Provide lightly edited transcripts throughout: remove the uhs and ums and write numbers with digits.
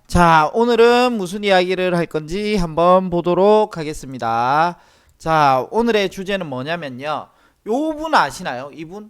자, 오늘은 무슨 이야기를 할 건지 한번 보도록 하겠습니다. 자, 오늘의 주제는 뭐냐면요. 요분 아시나요? 이분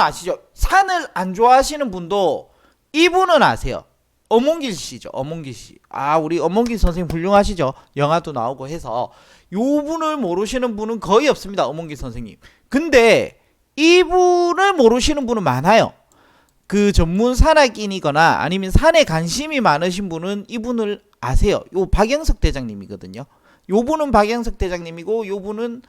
아시죠? 산을 안 좋아하시는 분도 이분은 아세요. 엄홍길 씨죠. 엄홍길 씨. 우리 엄홍길 선생님 훌륭하시죠? 영화도 나오고 해서 요분을 모르시는 분은 거의 없습니다. 엄홍길 선생님. 근데 이분을 모르시는 분은 많아요. 그 전문 산악인이거나 아니면 산에 관심이 많으신 분은 이분을 아세요. 요 박영석 대장님이거든요. 요 분은 박영석 대장님이고 요 분은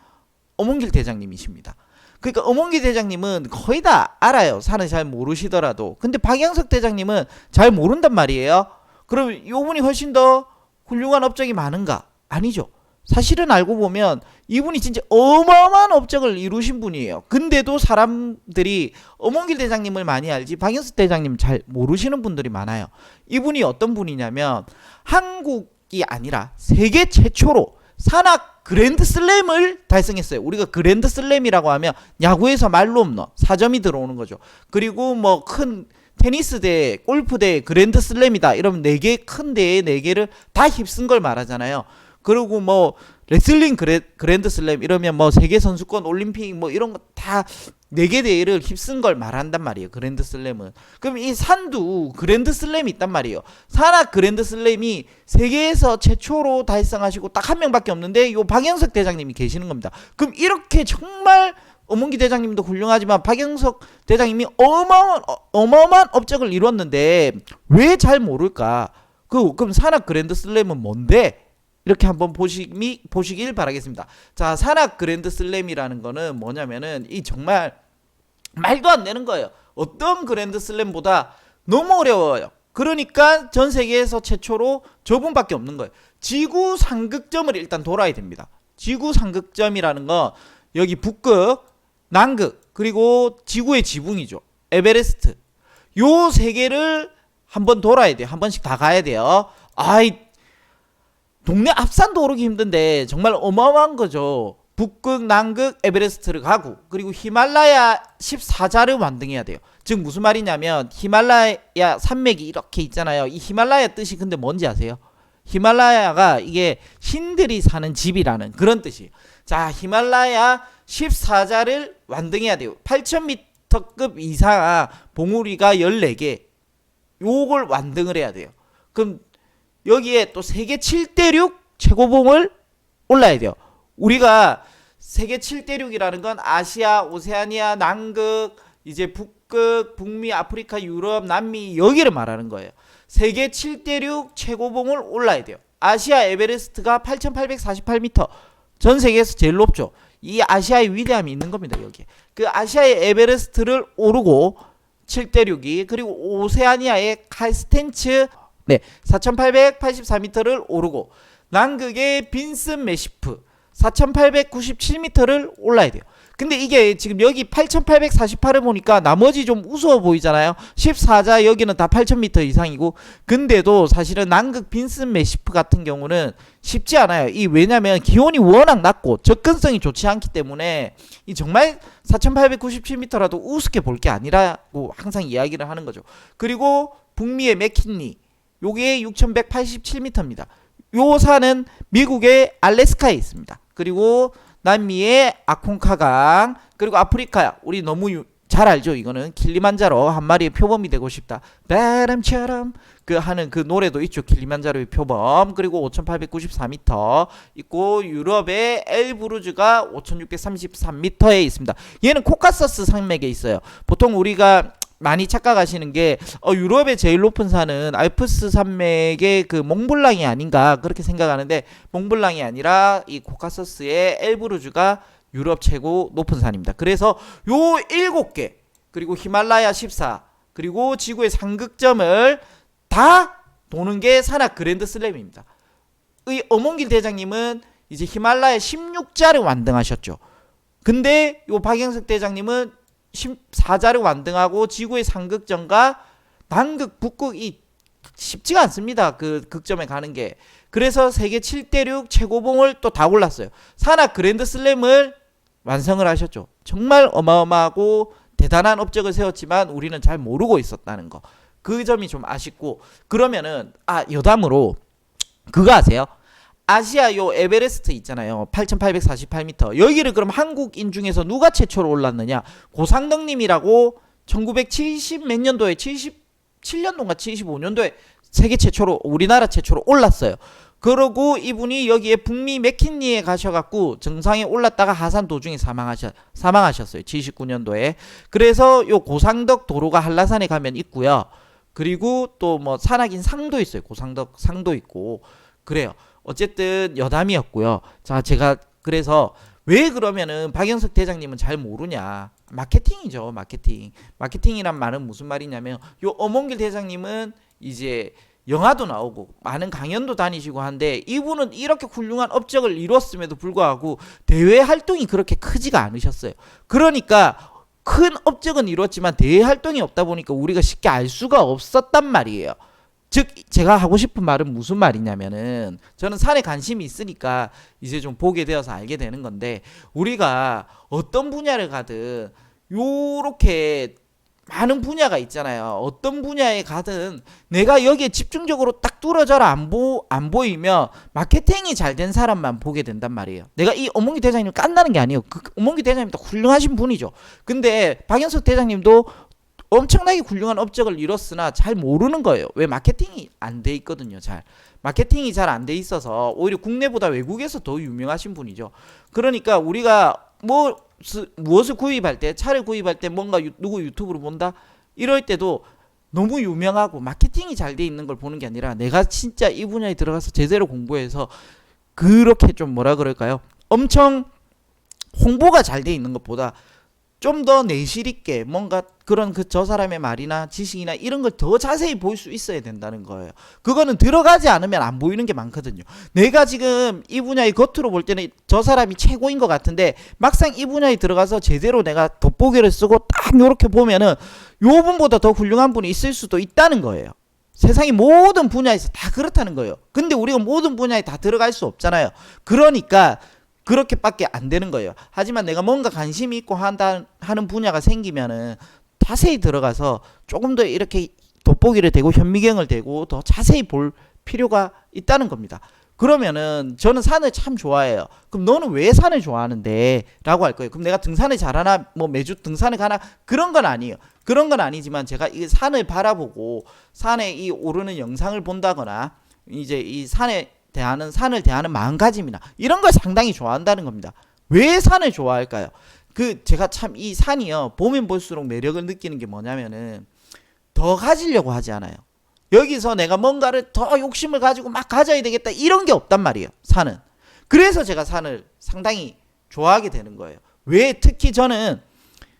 엄홍길 대장님이십니다. 그러니까 엄홍길 대장님은 거의 다 알아요. 산을 잘 모르시더라도. 근데 박영석 대장님은 잘 모른단 말이에요. 그럼 요 분이 훨씬 더 훌륭한 업적이 많은가? 아니죠. 사실은 알고 보면 이분이 진짜 어마어마한 업적을 이루신 분이에요. 근데도 사람들이 엄홍길 대장님을 많이 알지 박영석 대장님 잘 모르시는 분들이 많아요. 이분이 어떤 분이냐면 한국이 아니라 세계 최초로 산악 그랜드슬램을 달성했어요. 우리가 그랜드슬램이라고 하면 야구에서 말로 없는 4점이 들어오는 거죠. 그리고 뭐 큰 테니스 대회, 골프 대회 그랜드슬램이다 이러면 4개 큰 대회 4개를 다 휩쓴 걸 말하잖아요. 그리고 뭐 레슬링 그랜드슬램 이러면 뭐 세계 선수권 올림픽 뭐 이런 거 다 4개 대회를 휩쓴 걸 말한단 말이에요. 그랜드슬램은. 그럼 이 산도 그랜드슬램이 있단 말이에요. 산악 그랜드슬램이 세계에서 최초로 달성하시고 딱 한 명밖에 없는데 요 박영석 대장님이 계시는 겁니다. 그럼 이렇게 정말 엄홍기 대장님도 훌륭하지만 박영석 대장님이 어마어마한 업적을 이뤘는데 왜 잘 모를까? 그럼 산악 그랜드슬램은 뭔데? 이렇게 한번 보시길 바라겠습니다. 자, 산악 그랜드슬램이라는 거는 뭐냐면은 이 정말 말도 안 되는 거예요. 어떤 그랜드슬램보다 너무 어려워요. 그러니까 전 세계에서 최초로 저분밖에 없는 거예요. 지구 상극점을 일단 돌아야 됩니다. 지구 상극점이라는 건 여기 북극, 남극, 그리고 지구의 지붕이죠. 에베레스트. 요 세 개를 한번 돌아야 돼요. 한 번씩 다 가야 돼요. 동네 앞산도 오르기 힘든데 정말 어마어마한 거죠. 북극, 남극, 에베레스트를 가고 그리고 히말라야 14자를 완등해야 돼요. 즉 무슨 말이냐면 히말라야 산맥이 이렇게 있잖아요. 이 히말라야 뜻이 근데 뭔지 아세요? 히말라야가 이게 신들이 사는 집이라는 그런 뜻이에요. 자, 히말라야 14자를 완등해야 돼요. 8,000m급 이상 봉우리가 14개 요걸 완등을 해야 돼요. 그럼 여기에 또 세계 7대륙 최고봉을 올라야 돼요. 우리가 세계 7대륙이라는 건 아시아, 오세아니아, 남극, 이제 북극, 북미, 아프리카, 유럽, 남미 여기를 말하는 거예요. 세계 7대륙 최고봉을 올라야 돼요. 아시아 에베레스트가 8,848m. 전 세계에서 제일 높죠. 이 아시아의 위대함이 있는 겁니다. 여기에. 그 아시아의 에베레스트를 오르고 7대륙이 그리고 오세아니아의 칼스텐츠 4,884m를 오르고 남극의 빈슨 매시프 4,897m를 올라야 돼요. 근데 이게 지금 여기 8,848을 보니까 나머지 좀 우스워 보이잖아요. 14자 여기는 다 8,000m 이상이고 근데도 사실은 남극 빈슨 매시프 같은 경우는 쉽지 않아요. 왜냐면 기온이 워낙 낮고 접근성이 좋지 않기 때문에 이 정말 4,897m라도 우습게 볼 게 아니라고 항상 이야기를 하는 거죠. 그리고 북미의 맥킨리 요게 6,187m입니다. 요 산은 미국의 알래스카에 있습니다. 그리고 남미의 아콘카강 그리고 아프리카 우리 너무 잘 알죠. 이거는 킬리만자로 한 마리의 표범이 되고 싶다. 바람처럼 하는 그 노래도 있죠. 킬리만자로의 표범. 그리고 5,894m 있고 유럽의 엘브루즈가 5,633m에 있습니다. 얘는 코카서스 산맥에 있어요. 보통 우리가 많이 착각하시는 게 유럽의 제일 높은 산은 알프스 산맥의 그 몽블랑이 아닌가 그렇게 생각하는데 몽블랑이 아니라 이 코카서스의 엘브루즈가 유럽 최고 높은 산입니다. 그래서 요 7개 그리고 히말라야 14 그리고 지구의 상극점을 다 도는 게 산악 그랜드슬램입니다. 이 엄홍길 대장님은 이제 히말라야 16자를 완등하셨죠. 근데 요 박영석 대장님은 14자를 완등하고 지구의 상극점과 남극, 북극이 쉽지가 않습니다. 그 극점에 가는 게. 그래서 세계 7대륙 최고봉을 또 다 올랐어요. 산악 그랜드슬램을 완성을 하셨죠. 정말 어마어마하고 대단한 업적을 세웠지만 우리는 잘 모르고 있었다는 거. 그 점이 좀 아쉽고. 그러면은 여담으로 그거 아세요? 아시아 요 에베레스트 있잖아요. 8,848m. 여기를 그럼 한국인 중에서 누가 최초로 올랐느냐? 고상덕님이라고 1970 몇 년도에 77년도인가 75년도에 세계 최초로 우리나라 최초로 올랐어요. 그러고 이분이 여기에 북미 맥킨리에 가셔갖고 정상에 올랐다가 하산 도중에 사망하셨어요. 79년도에. 그래서 요 고상덕 도로가 한라산에 가면 있고요. 그리고 또 뭐 산악인 상도 있어요. 고상덕 상도 있고 그래요. 어쨌든 여담이었고요. 자, 제가 그래서 왜 그러면은 박영석 대장님은 잘 모르냐? 마케팅이죠, 마케팅. 마케팅이란 말은 무슨 말이냐면 요 엄원길 대장님은 이제 영화도 나오고 많은 강연도 다니시고 한데 이분은 이렇게 훌륭한 업적을 이뤘음에도 불구하고 대외 활동이 그렇게 크지가 않으셨어요. 그러니까 큰 업적은 이뤘지만 대외 활동이 없다 보니까 우리가 쉽게 알 수가 없었단 말이에요. 즉 제가 하고 싶은 말은 무슨 말이냐면은 저는 산에 관심이 있으니까 이제 좀 보게 되어서 알게 되는 건데 우리가 어떤 분야를 가든 요렇게 많은 분야가 있잖아요. 어떤 분야에 가든 내가 여기에 집중적으로 딱 뚫어져라 안 보이면 마케팅이 잘 된 사람만 보게 된단 말이에요. 내가 이 엄몽기 대장님을 깐다는 게 아니에요. 그 엄몽기 대장님도 훌륭하신 분이죠. 근데 박영석 대장님도 엄청나게 훌륭한 업적을 이뤘으나 잘 모르는 거예요. 왜? 마케팅이 안 돼 있거든요. 잘 마케팅이 잘 안 돼 있어서 오히려 국내보다 외국에서 더 유명하신 분이죠. 그러니까 우리가 무엇을 구입할 때, 차를 구입할 때 뭔가 누구 유튜브를 본다 이럴 때도 너무 유명하고 마케팅이 잘 돼 있는 걸 보는 게 아니라 내가 진짜 이 분야에 들어가서 제대로 공부해서 그렇게 좀 뭐라 그럴까요? 엄청 홍보가 잘 돼 있는 것보다 좀 더 내실 있게 뭔가 그런 저 사람의 말이나 지식이나 이런 걸 더 자세히 볼 수 있어야 된다는 거예요. 그거는 들어가지 않으면 안 보이는 게 많거든요. 내가 지금 이 분야의 겉으로 볼 때는 저 사람이 최고인 것 같은데 막상 이 분야에 들어가서 제대로 내가 돋보기를 쓰고 딱 요렇게 보면은 요 분보다 더 훌륭한 분이 있을 수도 있다는 거예요. 세상의 모든 분야에서 다 그렇다는 거예요. 근데 우리가 모든 분야에 다 들어갈 수 없잖아요. 그러니까 그렇게밖에 안 되는 거예요. 하지만 내가 뭔가 관심이 있고 하는 분야가 생기면은 자세히 들어가서 조금 더 이렇게 돋보기를 대고 현미경을 대고 더 자세히 볼 필요가 있다는 겁니다. 그러면은 저는 산을 참 좋아해요. 그럼 너는 왜 산을 좋아하는데? 라고 할 거예요. 그럼 내가 등산을 잘하나 뭐 매주 등산을 가나 그런 건 아니에요. 그런 건 아니지만 제가 이 산을 바라보고 산에 이 오르는 영상을 본다거나 이제 이 산을 대하는 마음가짐이나 이런 걸 상당히 좋아한다는 겁니다. 왜 산을 좋아할까요? 제가 참 이 산이요 보면 볼수록 매력을 느끼는 게 뭐냐면은 더 가지려고 하지 않아요. 여기서 내가 뭔가를 더 욕심을 가지고 막 가져야 되겠다 이런 게 없단 말이에요. 산은. 그래서 제가 산을 상당히 좋아하게 되는 거예요. 왜? 특히 저는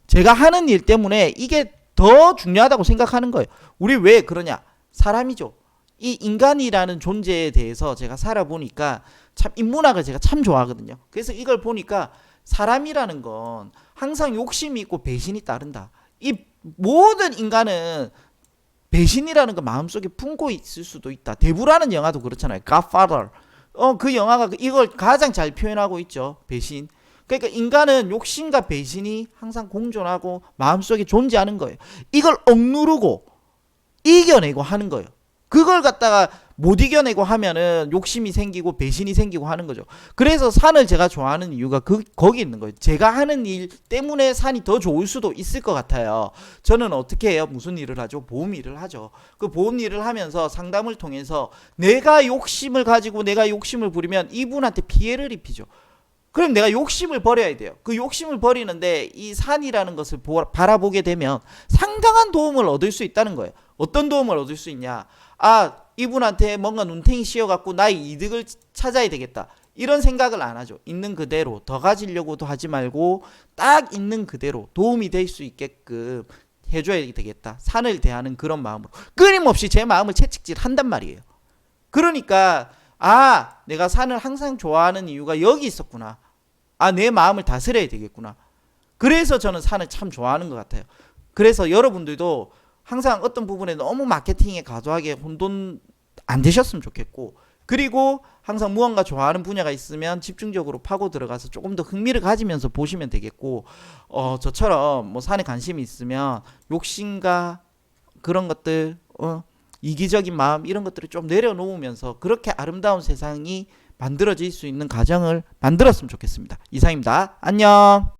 제가 하는 일 때문에 이게 더 중요하다고 생각하는 거예요. 우리 왜 그러냐? 사람이죠. 이 인간이라는 존재에 대해서 제가 살아보니까 참 인문학을 제가 참 좋아하거든요. 그래서 이걸 보니까 사람이라는 건 항상 욕심이 있고 배신이 따른다. 이 모든 인간은 배신이라는 거 마음속에 품고 있을 수도 있다. 데브라는 영화도 그렇잖아요. Godfather. 그 영화가 이걸 가장 잘 표현하고 있죠. 배신. 그러니까 인간은 욕심과 배신이 항상 공존하고 마음속에 존재하는 거예요. 이걸 억누르고 이겨내고 하는 거예요. 그걸 갖다가 못 이겨내고 하면은 욕심이 생기고 배신이 생기고 하는 거죠. 그래서 산을 제가 좋아하는 이유가 거기 있는 거예요. 제가 하는 일 때문에 산이 더 좋을 수도 있을 것 같아요. 저는 어떻게 해요? 무슨 일을 하죠? 보험 일을 하죠. 그 보험 일을 하면서 상담을 통해서 내가 욕심을 가지고 내가 욕심을 부리면 이분한테 피해를 입히죠. 그럼 내가 욕심을 버려야 돼요. 그 욕심을 버리는데 이 산이라는 것을 바라보게 되면 상당한 도움을 얻을 수 있다는 거예요. 어떤 도움을 얻을 수 있냐? 이분한테 뭔가 눈탱이 씌워갖고 나의 이득을 찾아야 되겠다. 이런 생각을 안 하죠. 있는 그대로 더 가지려고도 하지 말고 딱 있는 그대로 도움이 될 수 있게끔 해줘야 되겠다. 산을 대하는 그런 마음으로 끊임없이 제 마음을 채찍질 한단 말이에요. 그러니까 내가 산을 항상 좋아하는 이유가 여기 있었구나. 내 마음을 다스려야 되겠구나. 그래서 저는 산을 참 좋아하는 것 같아요. 그래서 여러분들도 항상 어떤 부분에 너무 마케팅에 과도하게 혼돈 안 되셨으면 좋겠고, 그리고 항상 무언가 좋아하는 분야가 있으면 집중적으로 파고 들어가서 조금 더 흥미를 가지면서 보시면 되겠고, 저처럼 뭐 산에 관심이 있으면 욕심과 그런 것들 이기적인 마음 이런 것들을 좀 내려놓으면서 그렇게 아름다운 세상이 만들어질 수 있는 가정을 만들었으면 좋겠습니다. 이상입니다. 안녕.